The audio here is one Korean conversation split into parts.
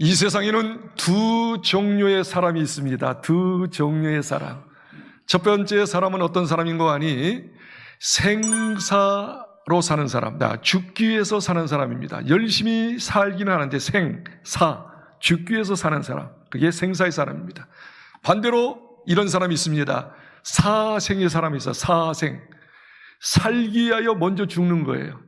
이 세상에는 두 종류의 사람이 있습니다. 두 종류의 사람. 첫 번째 사람은 어떤 사람인 거 아니? 생사로 사는 사람. 죽기 위해서 사는 사람입니다. 열심히 살기는 하는데 죽기 위해서 사는 사람. 그게 생사의 사람입니다. 반대로 이런 사람이 있습니다. 사생의 사람이 있어요. 사생. 살기 위하여 먼저 죽는 거예요.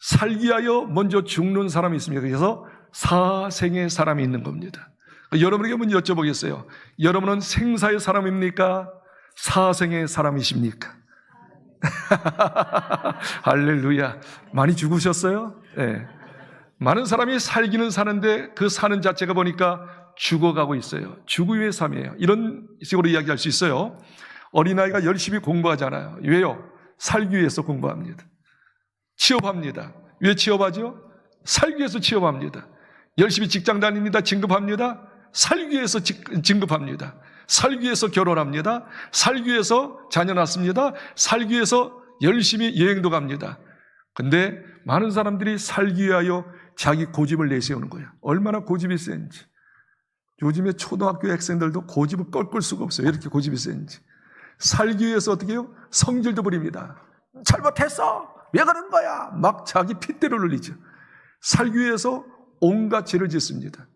살기 위하여 먼저 죽는 사람이 있습니다. 그래서 사생의 사람이 있는 겁니다. 여러분에게 한번 여쭤보겠어요. 여러분은 생사의 사람입니까? 사생의 사람이십니까? 할렐루야. 많이 죽으셨어요? 네. 많은 사람이 살기는 사는데 그 사는 자체가 보니까 죽어가고 있어요. 죽음의 삶이에요. 이런 식으로 이야기할 수 있어요. 어린아이가 열심히 공부하잖아요. 왜요? 살기 위해서 공부합니다. 취업합니다. 왜 취업하죠? 살기 위해서 취업합니다. 열심히 직장 다닙니다. 진급합니다. 살기 위해서 진급합니다. 살기 위해서 결혼합니다. 살기 위해서 자녀 낳습니다. 살기 위해서 열심히 여행도 갑니다. 근데 많은 사람들이 살기 위하여 자기 고집을 내세우는 거예요. 얼마나 고집이 센지. 요즘에 초등학교 학생들도 고집을 꺾을 수가 없어요. 왜 이렇게 고집이 센지. 살기 위해서 어떻게 해요? 성질도 부립니다. 잘못했어! 왜 그런 거야? 막 자기 핏대를 흘리죠. 살기 위해서 온갖 죄를 짓습니다.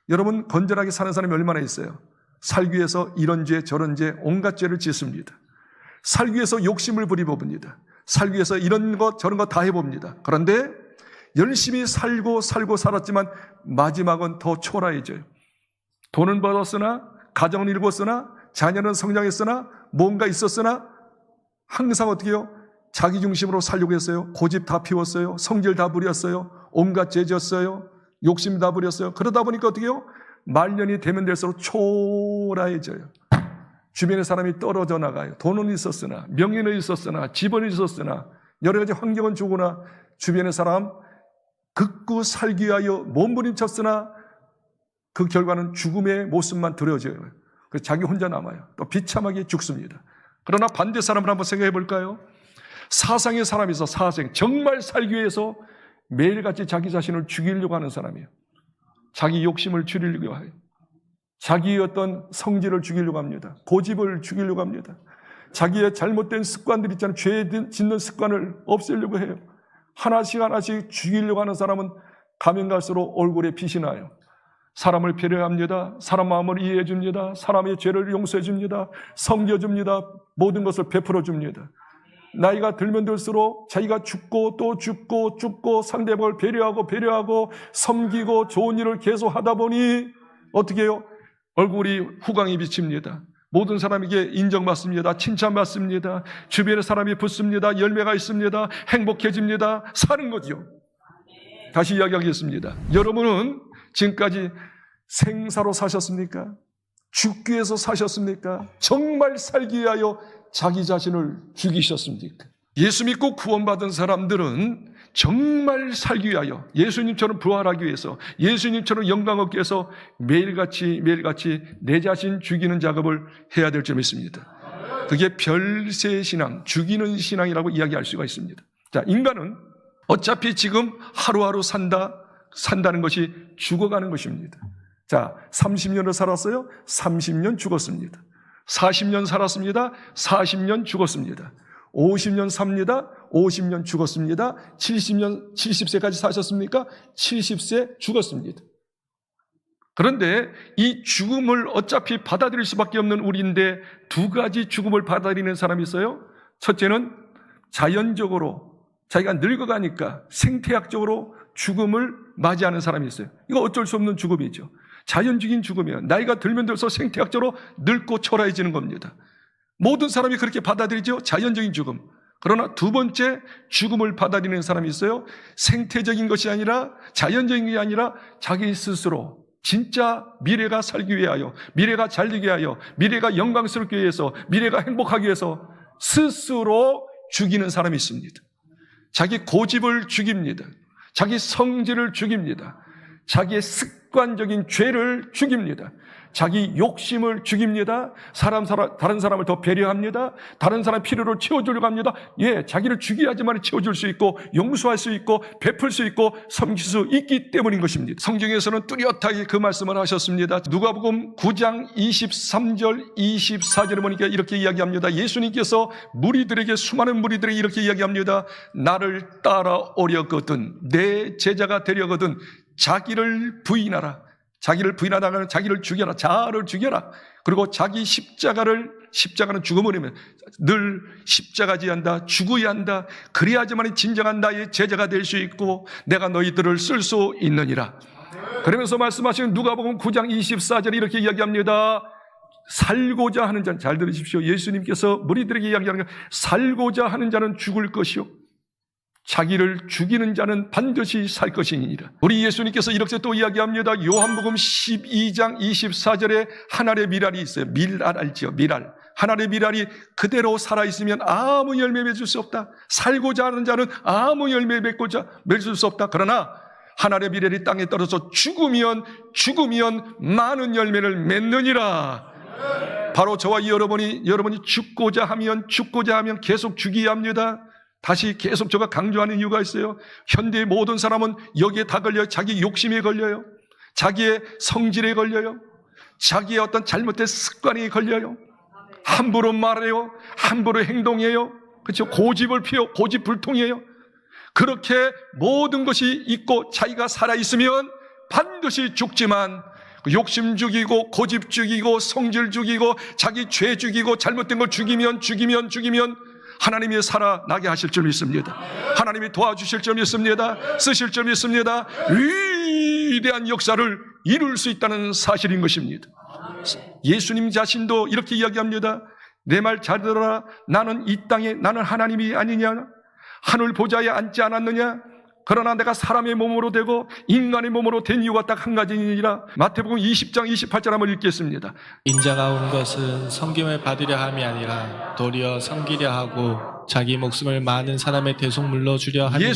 여러분, 건전하게 사는 사람이 얼마나 있어요? 살기 위해서 이런 죄 저런 죄 온갖 죄를 짓습니다. 살기 위해서 욕심을 부려봅니다. 살기 위해서 이런 것 저런 것 다 해봅니다. 그런데 열심히 살고 살았지만 마지막은 더 초라해져요. 돈은 벌었으나 가정은 이루었으나 자녀는 성장했으나 뭔가 있었으나 항상 어떻게 해요? 자기 중심으로 살려고 했어요. 고집 다 피웠어요. 성질 다 부렸어요. 온갖 죄 졌어요. 욕심 다 부렸어요. 그러다 보니까 어떻게 해요? 말년이 되면 될수록 초라해져요. 주변의 사람이 떨어져 나가요. 돈은 있었으나, 명예는 있었으나, 집은 있었으나, 여러 가지 환경은 좋으나 주변의 사람 극구 살기 위하여 몸부림쳤으나 그 결과는 죽음의 모습만 드러져요. 그래서 자기 혼자 남아요. 또 비참하게 죽습니다. 그러나 반대 사람을 한번 생각해 볼까요? 사상의 사람이 있어. 사생. 정말 살기 위해서 매일같이 자기 자신을 죽이려고 하는 사람이에요. 자기 욕심을 줄이려고 해요. 자기의 어떤 성질을 죽이려고 합니다. 고집을 죽이려고 합니다. 자기의 잘못된 습관들 있잖아요. 죄 짓는 습관을 없애려고 해요. 하나씩 죽이려고 하는 사람은 가면 갈수록 얼굴에 빛이 나요. 사람을 배려합니다. 사람 마음을 이해해 줍니다. 사람의 죄를 용서해 줍니다. 섬겨줍니다. 모든 것을 베풀어 줍니다. 나이가 들면 들수록 자기가 죽고 또 죽고 상대방을 배려하고 섬기고 좋은 일을 계속 하다 보니 어떻게 해요? 얼굴이 후광이 비칩니다. 모든 사람에게 인정받습니다. 칭찬받습니다. 주변에 사람이 붙습니다. 열매가 있습니다. 행복해집니다. 사는 거죠. 다시 이야기하겠습니다. 여러분은 지금까지 생사로 사셨습니까? 죽기 위해서 사셨습니까? 정말 살기 위하여 자기 자신을 죽이셨습니까? 예수 믿고 구원받은 사람들은 정말 살기 위하여 예수님처럼 부활하기 위해서 예수님처럼 영광 얻기 위해서 매일같이 내 자신 죽이는 작업을 해야 될 줄 믿습니다. 그게 별세 신앙, 죽이는 신앙이라고 이야기할 수가 있습니다. 자, 인간은 어차피 지금 하루하루 산다는 것이 죽어가는 것입니다. 자, 30년을 살았어요? 30년 죽었습니다. 40년 살았습니다. 40년 죽었습니다. 50년 삽니다. 50년 죽었습니다. 70세까지 사셨습니까? 70세 죽었습니다. 그런데 이 죽음을 어차피 받아들일 수밖에 없는 우리인데 두 가지 죽음을 받아들이는 사람이 있어요. 첫째는 자연적으로 자기가 늙어가니까 생태학적으로 죽음을 맞이하는 사람이 있어요. 이거 어쩔 수 없는 죽음이죠. 자연적인 죽음이에요. 나이가 들면 들수록 생태학적으로 늙고 초라해지는 겁니다. 모든 사람이 그렇게 받아들이죠. 자연적인 죽음. 그러나 두 번째 죽음을 받아들이는 사람이 있어요. 생태적인 것이 아니라 자연적인 게 아니라 자기 스스로 진짜 미래가 살기 위하여, 미래가 잘 되기 위하여, 미래가 영광스럽기 위해서, 미래가 행복하기 위해서 스스로 죽이는 사람이 있습니다. 자기 고집을 죽입니다. 자기 성질을 죽입니다. 자기의 습관적인 죄를 죽입니다. 자기 욕심을 죽입니다. 다른 사람을 더 배려합니다. 다른 사람 필요를 채워주려고 합니다. 자기를 죽여야지만 채워줄 수 있고 용서할 수 있고 베풀 수 있고 섬길 수 있기 때문인 것입니다. 성경에서는 뚜렷하게 그 말씀을 하셨습니다. 누가복음 9장 23절 24절에 보니까 이렇게 이야기합니다. 예수님께서 수많은 무리들에게 이렇게 이야기합니다. 나를 따라오려거든, 내 제자가 되려거든 자기를 부인하라. 자기를 부인하다가 자기를 죽여라. 자아를 죽여라. 그리고 자기 십자가는 죽어버리면 늘 십자가 지한다. 죽어야 한다. 그래야지만 진정한 나의 제자가 될 수 있고 내가 너희들을 쓸 수 있느니라. 그러면서 말씀하신 누가복음 9장 24절에 이렇게 이야기합니다. 살고자 하는 자는, 잘 들으십시오. 예수님께서 무리들에게 이야기하는 것, 살고자 하는 자는 죽을 것이요 자기를 죽이는 자는 반드시 살 것이니라. 우리 예수님께서 이렇게 또 이야기합니다. 요한복음 12장 24절에 한 알의 밀알이 있어요. 밀알 알지요? 밀알. 한 알의 밀알이 그대로 살아있으면 아무 열매 맺을 수 없다. 살고자 하는 자는 아무 열매 맺을 수 없다. 그러나 한 알의 밀알이 땅에 떨어져 죽으면 많은 열매를 맺느니라. 바로 저와 여러분이 죽고자 하면 계속 죽여야 합니다. 다시 계속 제가 강조하는 이유가 있어요. 현대의 모든 사람은 여기에 다 걸려요. 자기 욕심에 걸려요. 자기의 성질에 걸려요. 자기의 어떤 잘못된 습관에 걸려요. 함부로 말해요. 함부로 행동해요. 그렇죠? 고집을 피워 고집불통이에요. 그렇게 모든 것이 있고 자기가 살아있으면 반드시 죽지만 욕심 죽이고 고집 죽이고 성질 죽이고 자기 죄 죽이고 잘못된 걸 죽이면 하나님이 살아나게 하실 줄 믿습니다. 하나님이 도와주실 줄 믿습니다. 쓰실 줄 믿습니다. 위대한 역사를 이룰 수 있다는 사실인 것입니다. 예수님 자신도 이렇게 이야기합니다. 내 말 잘 들어라. 나는 이 땅에 나는 하나님이 아니냐? 하늘 보좌에 앉지 않았느냐? 그러나 내가 사람의 몸으로 되고 인간의 몸으로 된 이유가 딱 한 가지니라. 마태복음 20장 28절 한번 읽겠습니다. 인자가 온 것은 섬김을 받으려 함이 아니라 도리어 섬기려 하고 자기 목숨을 많은 사람의 대속물로 주려 하니라.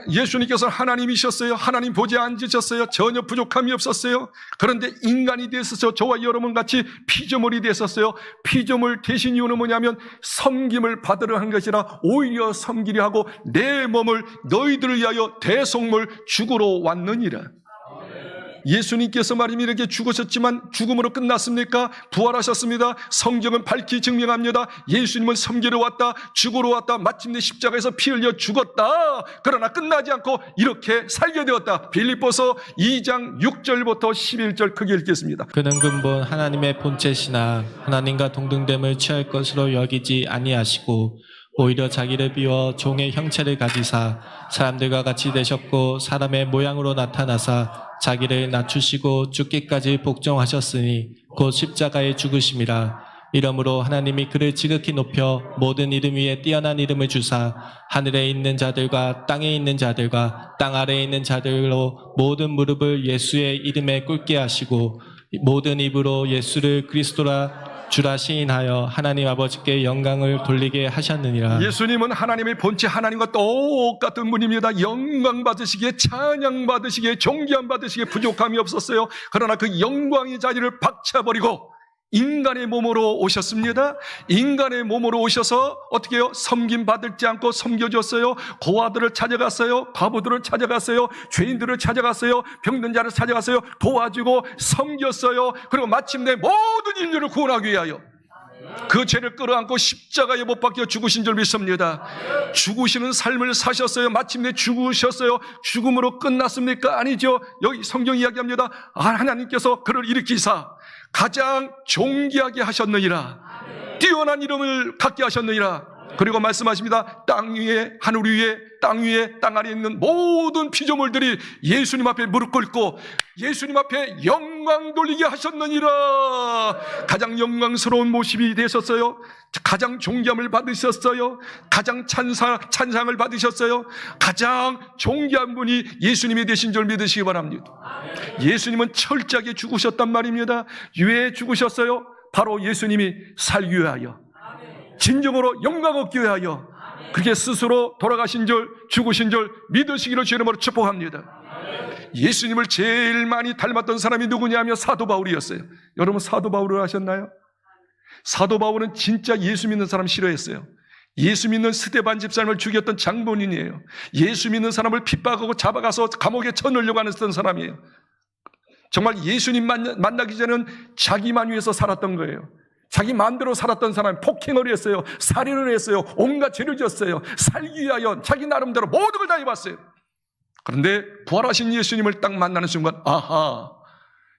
예수님께서 하나님이셨어요. 하나님 보좌에 앉으셨어요. 전혀 부족함이 없었어요. 그런데 인간이 되셔서 저와 여러분 같이 피조물이 되셨어요. 피조물 되신 이유는 뭐냐면 섬김을 받으려 한 것이라 오히려 섬기려 하고 내 몸을 너희들을 위하여 대속물 죽으러 왔느니라. 예수님께서 말이면 이렇게 죽으셨지만 죽음으로 끝났습니까? 부활하셨습니다. 성경은 밝히 증명합니다. 예수님은 섬기러 왔다, 죽으러 왔다, 마침내 십자가에서 피 흘려 죽었다. 그러나 끝나지 않고 이렇게 살게 되었다. 빌립보서 2장 6절부터 11절 크게 읽겠습니다. 그는 근본 하나님의 본체시나 하나님과 동등됨을 취할 것으로 여기지 아니하시고 오히려 자기를 비워 종의 형체를 가지사 사람들과 같이 되셨고 사람의 모양으로 나타나사 자기를 낮추시고 죽기까지 복종하셨으니 곧 십자가에 죽으심이라. 이러므로 하나님이 그를 지극히 높여 모든 이름 위에 뛰어난 이름을 주사 하늘에 있는 자들과 땅에 있는 자들과 땅 아래에 있는 자들로 모든 무릎을 예수의 이름에 꿇게 하시고 모든 입으로 예수를 그리스도라 주라 시인하여 하나님 아버지께 영광을 돌리게 하셨느니라. 예수님은 하나님의 본체 하나님과 똑같은 분입니다. 영광 받으시기에 찬양 받으시기에 존귀함 받으시기에 부족함이 없었어요. 그러나 그 영광의 자리를 박차버리고 인간의 몸으로 오셨습니다. 인간의 몸으로 오셔서 어떻게 해요? 섬김 받을지 않고 섬겨줬어요. 고아들을 찾아갔어요. 과부들을 찾아갔어요. 죄인들을 찾아갔어요. 병든 자를 찾아갔어요. 도와주고 섬겼어요. 그리고 마침내 모든 인류를 구원하기 위하여 그 죄를 끌어안고 십자가에 못 박혀 죽으신 줄 믿습니다. 죽으시는 삶을 사셨어요. 마침내 죽으셨어요. 죽음으로 끝났습니까? 아니죠. 여기 성경 이야기합니다. 하나님께서 그를 일으키사 가장 존귀하게 하셨느니라. 뛰어난 이름을 갖게 하셨느니라. 그리고 말씀하십니다. 땅 위에 하늘 위에 땅 위에 땅 아래에 있는 모든 피조물들이 예수님 앞에 무릎 꿇고 예수님 앞에 영광 돌리게 하셨느니라. 가장 영광스러운 모습이 되셨어요. 가장 존귀함을 받으셨어요. 가장 찬상을 받으셨어요. 가장 존귀한 분이 예수님이 되신 줄 믿으시기 바랍니다. 예수님은 철저하게 죽으셨단 말입니다. 왜 죽으셨어요? 바로 예수님이 살기 위하여, 진정으로 영광 얻기 위하여 그렇게 스스로 돌아가신 줄, 죽으신 줄 믿으시기를 주의 이름으로 축복합니다. 예수님을 제일 많이 닮았던 사람이 누구냐면 사도 바울이었어요. 여러분 사도 바울을 아셨나요? 사도 바울은 진짜 예수 믿는 사람 싫어했어요. 예수 믿는 스데반 집사람을 죽였던 장본인이에요. 예수 믿는 사람을 핍박하고 잡아가서 감옥에 쳐넣으려고 하는 사람이에요. 정말 예수님 만나기 전에는 자기만 위해서 살았던 거예요. 자기 마음대로 살았던 사람이 폭행을 했어요. 살인을 했어요. 온갖 죄를 지었어요. 살기 위하여 자기 나름대로 모든 걸 다 해봤어요. 그런데 부활하신 예수님을 딱 만나는 순간 아하,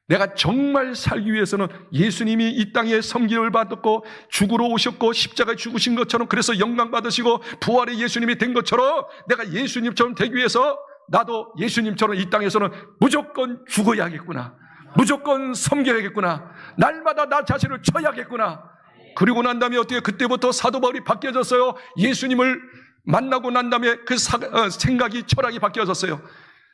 내가 정말 살기 위해서는 예수님이 이 땅에 섬김을 받았고 죽으러 오셨고 십자가에 죽으신 것처럼 그래서 영광 받으시고 부활의 예수님이 된 것처럼 내가 예수님처럼 되기 위해서 나도 예수님처럼 이 땅에서는 무조건 죽어야겠구나. 무조건 섬겨야겠구나. 날마다 나 자신을 쳐야겠구나. 그리고 난 다음에 어떻게 그때부터 사도 바울이 바뀌어졌어요. 예수님을 만나고 난 다음에 그 생각이 철학이 바뀌어졌어요.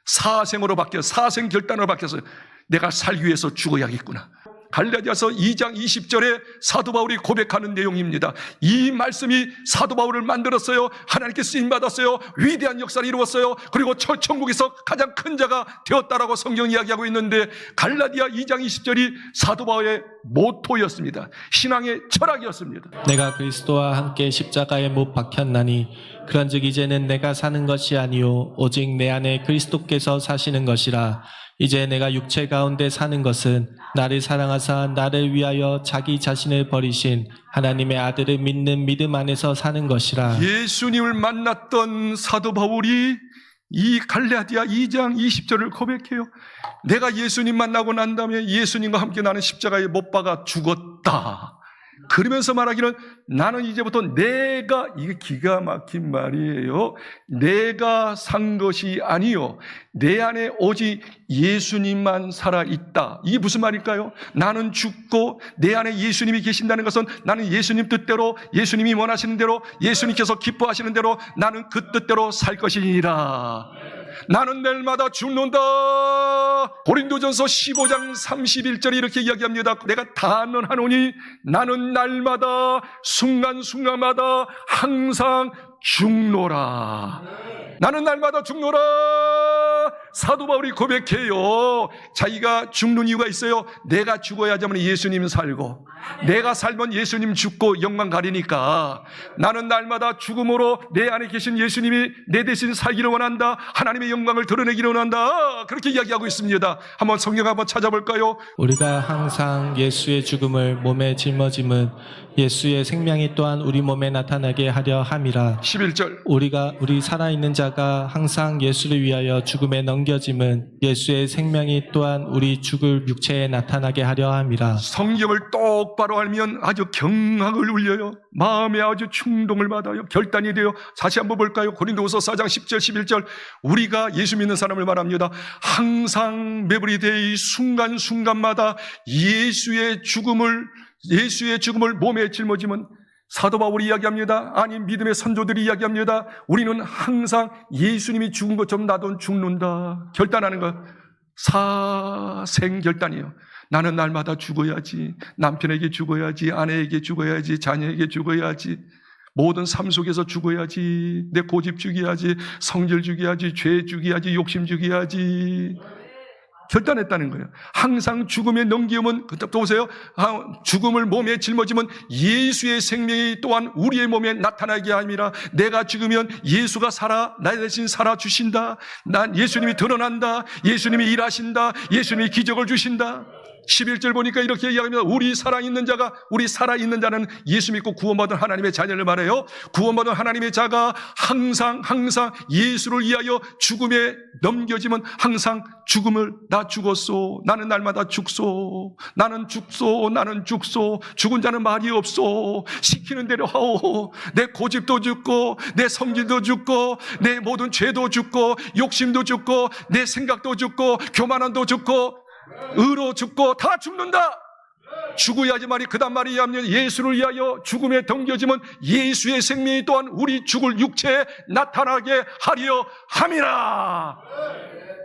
사생으로 사생 결단으로 바뀌었어요. 내가 살기 위해서 죽어야겠구나. 갈라디아서 2장 20절에 사도 바울이 고백하는 내용입니다. 이 말씀이 사도 바울을 만들었어요. 하나님께 쓰임받았어요. 위대한 역사를 이루었어요. 그리고 천국에서 가장 큰 자가 되었다라고 성경 이야기하고 있는데 갈라디아 2장 20절이 사도 바울의 모토였습니다. 신앙의 철학이었습니다. 내가 그리스도와 함께 십자가에 못 박혔나니 그런즉 이제는 내가 사는 것이 아니요 오직 내 안에 그리스도께서 사시는 것이라. 이제 내가 육체 가운데 사는 것은 나를 사랑하사 나를 위하여 자기 자신을 버리신 하나님의 아들을 믿는 믿음 안에서 사는 것이라. 예수님을 만났던 사도 바울이 이 갈라디아 2장 20절을 고백해요. 내가 예수님 만나고 난 다음에 예수님과 함께 나는 십자가에 못 박아 죽었다. 그러면서 말하기는 나는 이제부터 내가, 이게 기가 막힌 말이에요. 내가 산 것이 아니요 내 안에 오직 예수님만 살아있다. 이게 무슨 말일까요? 나는 죽고 내 안에 예수님이 계신다는 것은 나는 예수님 뜻대로, 예수님이 원하시는 대로, 예수님께서 기뻐하시는 대로 나는 그 뜻대로 살 것이니라. 나는 내일마다 죽는다. 고린도전서 15장 31절에 이렇게 이야기합니다. 내가 단언하노니 나는 날마다 순간순간마다 항상 죽노라. 나는 날마다 죽노라. 사도 바울이 고백해요. 자기가 죽는 이유가 있어요. 내가 죽어야지만 예수님 살고, 내가 살면 예수님 죽고 영광 가리니까 나는 날마다 죽음으로 내 안에 계신 예수님이 내 대신 살기를 원한다. 하나님의 영광을 드러내기를 원한다. 그렇게 이야기하고 있습니다. 한번 성경 한번 찾아볼까요? 우리가 항상 예수의 죽음을 몸에 짊어짐은 예수의 생명이 또한 우리 몸에 나타나게 하려 함이라. 11절 우리 살아있는 자가 항상 예수를 위하여 죽음에 넘겨짐은 예수의 생명이 또한 우리 죽을 육체에 나타나게 하려 함이라. 성경을 똑바로 알면 아주 경악을 울려요. 마음에 아주 충동을 받아요. 결단이 돼요. 다시 한번 볼까요? 고린도후서 4장 10절 11절 우리가 예수 믿는 사람을 말합니다. 항상 매부리되이 순간순간마다 예수의 죽음을 몸에 짊어지면 사도 바울이 이야기합니다. 아니 믿음의 선조들이 이야기합니다. 우리는 항상 예수님이 죽은 것처럼 나도 죽는다. 결단하는 것 사생결단이에요. 나는 날마다 죽어야지. 남편에게 죽어야지. 아내에게 죽어야지. 자녀에게 죽어야지. 모든 삶 속에서 죽어야지. 내 고집 죽여야지. 성질 죽여야지. 죄 죽여야지. 욕심 죽여야지. 결단했다는 거예요. 항상 죽음에 넘기면, 또 보세요. 죽음을 몸에 짊어지면 예수의 생명이 또한 우리의 몸에 나타나게 함이라. 내가 죽으면 예수가 살아, 나 대신 살아주신다. 난 예수님이 드러난다. 예수님이 일하신다. 예수님이 기적을 주신다. 11절 보니까 이렇게 이야기합니다. 우리 살아있는 자는 예수 믿고 구원받은 하나님의 자녀를 말해요. 구원받은 하나님의 자가 항상 예수를 위하여 죽음에 넘겨지면 항상 죽음을 나 죽었소. 나는 날마다 죽소. 나는 죽소. 죽은 자는 말이 없소. 시키는 대로 하오. 내 고집도 죽고 내 성질도 죽고 내 모든 죄도 죽고 욕심도 죽고 내 생각도 죽고 교만함도 죽고 의로 죽고 다 죽는다. 죽어야지만이 그다음 말이 하면 예수를 위하여 죽음에 덤겨지면 예수의 생명이 또한 우리 죽을 육체에 나타나게 하려 함이라.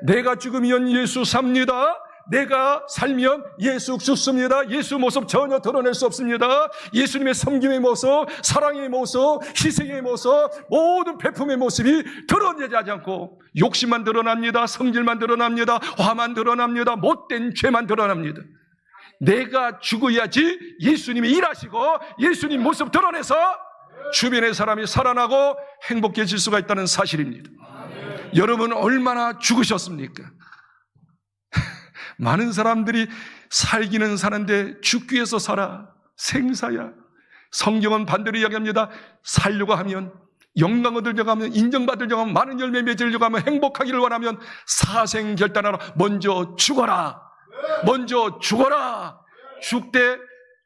내가 죽으면 예수 삽니다. 내가 살면 예수 죽습니다. 예수 모습 전혀 드러낼 수 없습니다. 예수님의 섬김의 모습, 사랑의 모습, 희생의 모습, 모든 베품의 모습이 드러내지 않고 욕심만 드러납니다. 성질만 드러납니다. 화만 드러납니다. 못된 죄만 드러납니다. 내가 죽어야지 예수님이 일하시고 예수님 모습 드러내서 주변의 사람이 살아나고 행복해질 수가 있다는 사실입니다. 여러분 얼마나 죽으셨습니까? 많은 사람들이 살기는 사는데 죽기 위해서 살아. 생사야. 성경은 반대로 이야기합니다. 살려고 하면, 영광 얻으려고 하면, 인정받으려고 하면, 많은 열매 맺으려고 하면, 행복하기를 원하면 사생결단하라. 먼저 죽어라. 먼저 죽어라. 죽되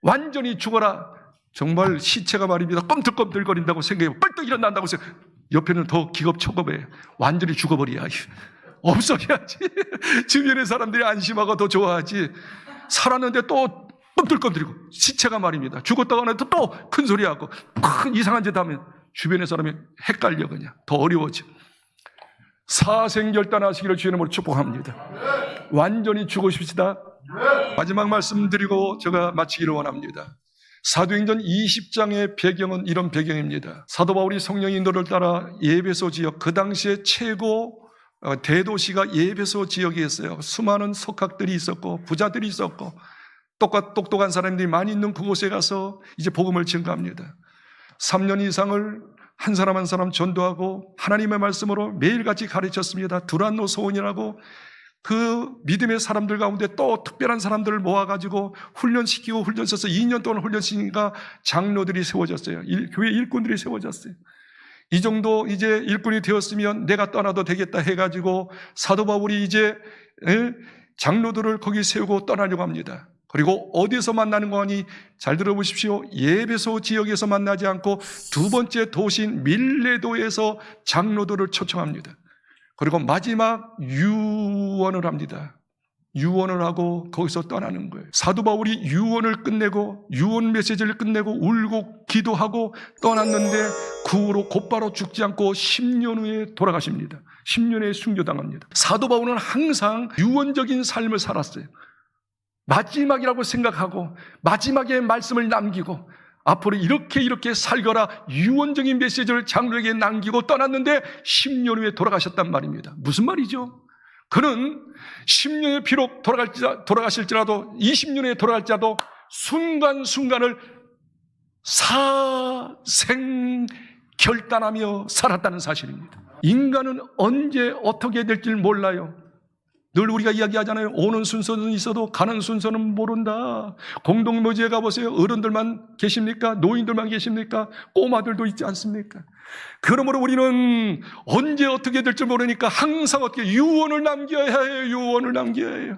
완전히 죽어라. 정말 시체가 말입니다. 껌틀껌틀거린다고 생각해요. 뻘떡 일어난다고 생각해요. 옆에는 더 기겁초겁해. 완전히 죽어버려야 없어야지. 주변의 사람들이 안심하고 더 좋아하지. 살았는데 또 껌틀껌틀이고 시체가 말입니다. 죽었다고 하는데 또 큰 소리하고 큰 이상한 짓 하면 주변의 사람이 헷갈려 그냥. 더 어려워져. 사생결단하시기를 주의 이름으로 축복합니다. 완전히 죽으십시다. 마지막 말씀드리고 제가 마치기를 원합니다. 사도행전 20장의 배경은 이런 배경입니다. 사도 바울이 성령 인도를 따라 예베소 지역, 그 당시에 최고 대도시가 예베소 지역이었어요. 수많은 석학들이 있었고 부자들이 있었고 똑똑한 사람들이 많이 있는 그곳에 가서 이제 복음을 증거합니다. 3년 이상을 한 사람 한 사람 전도하고 하나님의 말씀으로 매일같이 가르쳤습니다. 두란노 소원이라고 그 믿음의 사람들 가운데 또 특별한 사람들을 모아가지고 훈련시키고 훈련시켜서 2년 동안 훈련시키니까 장로들이 세워졌어요. 교회 일꾼들이 세워졌어요. 이 정도 이제 일꾼이 되었으면 내가 떠나도 되겠다 해가지고 사도 바울이 이제 장로들을 거기 세우고 떠나려고 합니다. 그리고 어디서 만나는 거니? 잘 들어보십시오. 예베소 지역에서 만나지 않고 두 번째 도시인 밀레도에서 장로들을 초청합니다. 그리고 마지막 유언을 합니다. 유언을 하고 거기서 떠나는 거예요. 사도 바울이 유언을 끝내고 유언 메시지를 끝내고 울고 기도하고 떠났는데 그 후로 곧바로 죽지 않고 10년 후에 돌아가십니다. 10년 후에 순교당합니다. 사도 바울은 항상 유언적인 삶을 살았어요. 마지막이라고 생각하고 마지막에 말씀을 남기고 앞으로 이렇게 살거라 유언적인 메시지를 장로에게 남기고 떠났는데 10년 후에 돌아가셨단 말입니다. 무슨 말이죠? 그는 10년에 비록 돌아가실지라도 20년 후에 돌아갈지라도 순간순간을 사생결단하며 살았다는 사실입니다. 인간은 언제 어떻게 될지 몰라요. 늘 우리가 이야기하잖아요. 오는 순서는 있어도 가는 순서는 모른다. 공동묘지에 가보세요. 어른들만 계십니까? 노인들만 계십니까? 꼬마들도 있지 않습니까? 그러므로 우리는 언제 어떻게 될지 모르니까 항상 어떻게 유언을 남겨야 해요. 유언을 남겨야 해요.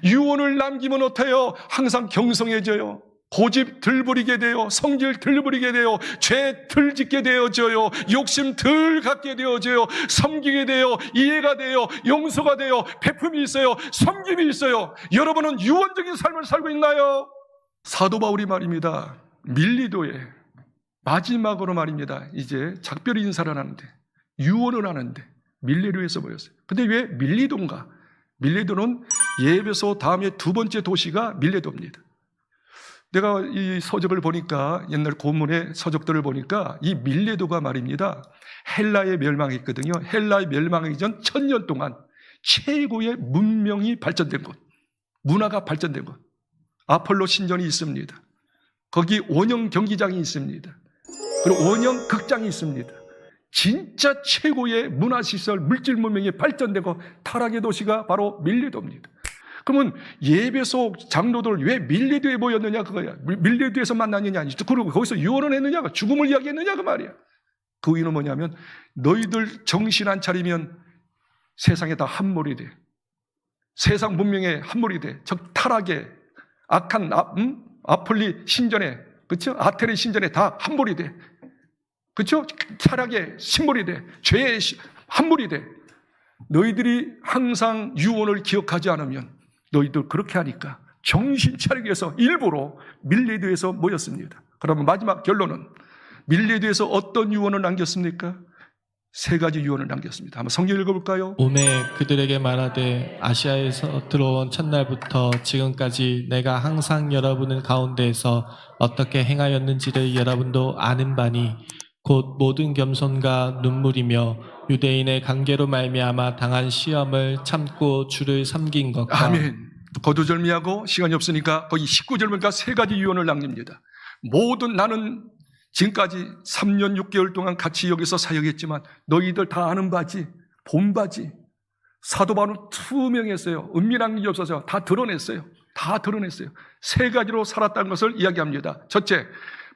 유언을 남기면 어때요? 항상 경성해져요. 고집 덜 부리게 돼요. 성질 덜 부리게 돼요. 죄 덜 짓게 되어져요. 욕심 덜 갖게 되어져요. 섬기게 돼요. 이해가 돼요. 용서가 돼요. 베품이 있어요. 섬김이 있어요. 여러분은 유언적인 삶을 살고 있나요? 사도 바울이 말입니다. 밀리도에 마지막으로 말입니다. 이제 작별 인사를 하는데 유언을 하는데 밀리도에서 모였어요. 근데 왜 밀리도인가? 밀리도는 예베소 다음에 두 번째 도시가 밀레도입니다. 내가 이 서적을 보니까 옛날 고문의 서적들을 보니까 이 밀레도가 말입니다. 헬라에 멸망했거든요. 헬라에 멸망하기 전 1000년 동안 최고의 문명이 발전된 곳, 문화가 발전된 곳. 아폴로 신전이 있습니다. 거기 원형 경기장이 있습니다. 그리고 원형 극장이 있습니다. 진짜 최고의 문화시설, 물질 문명이 발전되고 타락의 도시가 바로 밀레도입니다. 그러면 예배소 장로들 왜 밀레도에 모였느냐 그거야. 밀레도에서 만났느냐 아니지. 그리고 거기서 유언을 했느냐가 죽음을 이야기했느냐 그 말이야. 그 이유는 뭐냐면 너희들 정신 안 차리면 세상에 다 함몰이 돼. 세상 문명에 함몰이 돼. 즉 타락에 악한 아폴리 신전에 그렇죠? 아테네 신전에 다 함몰이 돼. 그렇죠? 타락에 신몰이 돼. 죄에 함몰이 돼. 너희들이 항상 유언을 기억하지 않으면 너희들 그렇게 하니까 정신 차리기 위해서 일부러 밀레도에서 모였습니다. 그러면 마지막 결론은 밀레도에서 어떤 유언을 남겼습니까? 세 가지 유언을 남겼습니다. 한번 성경 읽어볼까요? 오매 그들에게 말하되 아시아에서 들어온 첫날부터 지금까지 내가 항상 여러분의 가운데에서 어떻게 행하였는지를 여러분도 아는 바니 곧 모든 겸손과 눈물이며 유대인의 관계로 말미암아 당한 시험을 참고 주를 섬긴 것과 아멘. 거두절미하고 시간이 없으니까 거의 19절 보니까 세 가지 유언을 남깁니다. 모든 나는 지금까지 3년 6개월 동안 같이 여기서 사역했지만 너희들 다 아는 바지, 본 바지. 사도 바울은 투명했어요. 은밀한 게 없어서 다 드러냈어요. 다 드러냈어요. 세 가지로 살았다는 것을 이야기합니다. 첫째,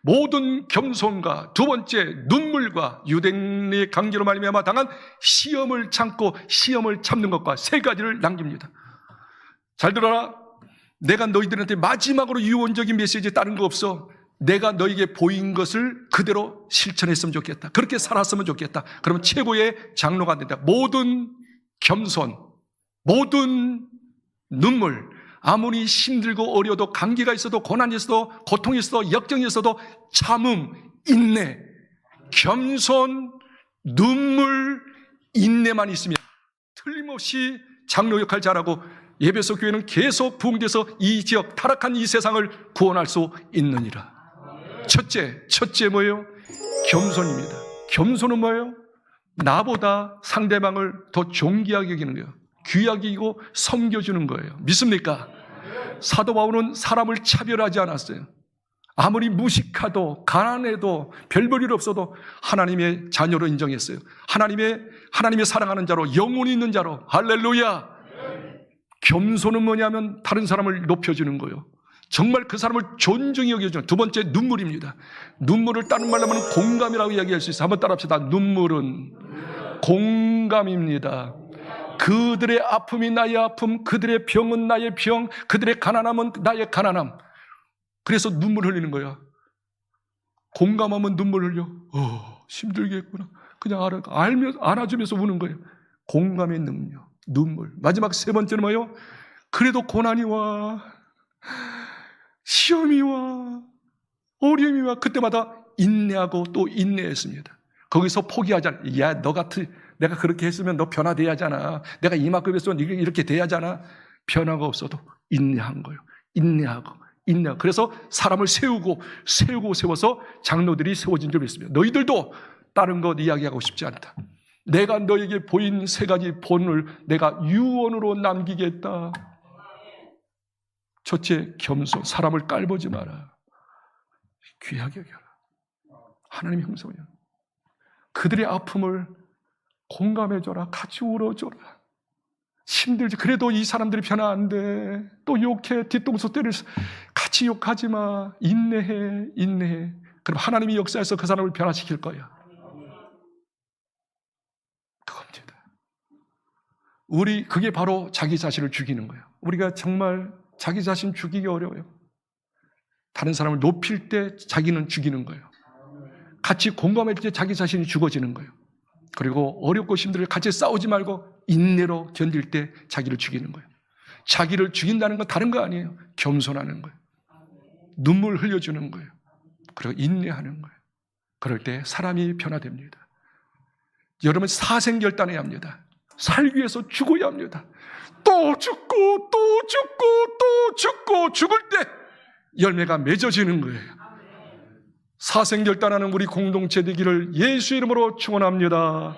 모든 겸손과 두 번째, 눈물과 유대인의 관계로 말미암아 당한 시험을 참고 시험을 참는 것과 세 가지를 남깁니다. 잘 들어라. 내가 너희들한테 마지막으로 유언적인 메시지 다른 거 없어. 내가 너에게 보인 것을 그대로 실천했으면 좋겠다. 그렇게 살았으면 좋겠다. 그러면 최고의 장로가 된다. 모든 겸손, 모든 눈물, 아무리 힘들고 어려도 관계가 있어도 고난이 있어도 고통이 있어도 역경이 있어도 참음, 인내, 겸손, 눈물, 인내만 있으면 틀림없이 장로 역할 잘하고 예배소 교회는 계속 부흥돼서 이 지역 타락한 이 세상을 구원할 수 있느니라. 첫째 뭐예요? 겸손입니다. 겸손은 뭐예요? 나보다 상대방을 더 존귀하게 여기는 거예요. 귀하게 여기고 섬겨주는 거예요. 믿습니까? 사도 바울은 사람을 차별하지 않았어요. 아무리 무식하도 가난해도 별 볼 일 없어도 하나님의 자녀로 인정했어요. 하나님의 사랑하는 자로, 영혼이 있는 자로. 할렐루야. 겸손은 뭐냐면 다른 사람을 높여주는 거예요. 정말 그 사람을 존중히 여겨주는. 두 번째, 눈물입니다. 눈물을 다른 말로 하면 공감이라고 이야기할 수 있어요. 한번 따라합시다. 눈물은 공감입니다. 그들의 아픔이 나의 아픔, 그들의 병은 나의 병, 그들의 가난함은 나의 가난함. 그래서 눈물 흘리는 거야. 공감하면 눈물 흘려. 힘들겠구나. 그냥 안아주면서 우는 거예요. 공감의 능력, 눈물. 마지막 세 번째는 뭐예요? 그래도 고난이 와, 시험이 와, 어려움이 와. 그때마다 인내하고 또 인내했습니다. 거기서 포기하지 않아. 야, 너 같은, 내가 그렇게 했으면 너 변화돼야 하잖아. 내가 이만큼 했으면 이렇게 돼야 하잖아. 변화가 없어도 인내한 거예요. 인내하고. 그래서 사람을 세워서 장로들이 세워진 줄 믿습니다. 너희들도 다른 것 이야기하고 싶지 않다. 내가 너에게 보인 세 가지 본을 내가 유언으로 남기겠다. 첫째, 겸손. 사람을 깔보지 마라. 귀하게 여겨라. 하나님의 형상이야. 그들의 아픔을 공감해줘라. 같이 울어줘라. 힘들지. 그래도 이 사람들이 변화 안 돼. 또 욕해. 뒤통수 때릴. 같이 욕하지 마. 인내해. 그럼 하나님이 역사해서 그 사람을 변화시킬 거야. 그겁니다. 그게 바로 자기 자신을 죽이는 거예요. 우리가 정말 자기 자신 죽이기 어려워요. 다른 사람을 높일 때 자기는 죽이는 거예요. 같이 공감할 때 자기 자신이 죽어지는 거예요. 그리고 어렵고 힘들게 같이 싸우지 말고 인내로 견딜 때 자기를 죽이는 거예요. 자기를 죽인다는 건 다른 거 아니에요. 겸손하는 거예요. 눈물 흘려주는 거예요. 그리고 인내하는 거예요. 그럴 때 사람이 변화됩니다. 여러분 사생결단해야 합니다. 살기 위해서 죽어야 합니다. 또 죽고 죽을 때 열매가 맺어지는 거예요. 사생결단하는 우리 공동체 되기를 예수 이름으로 축원합니다.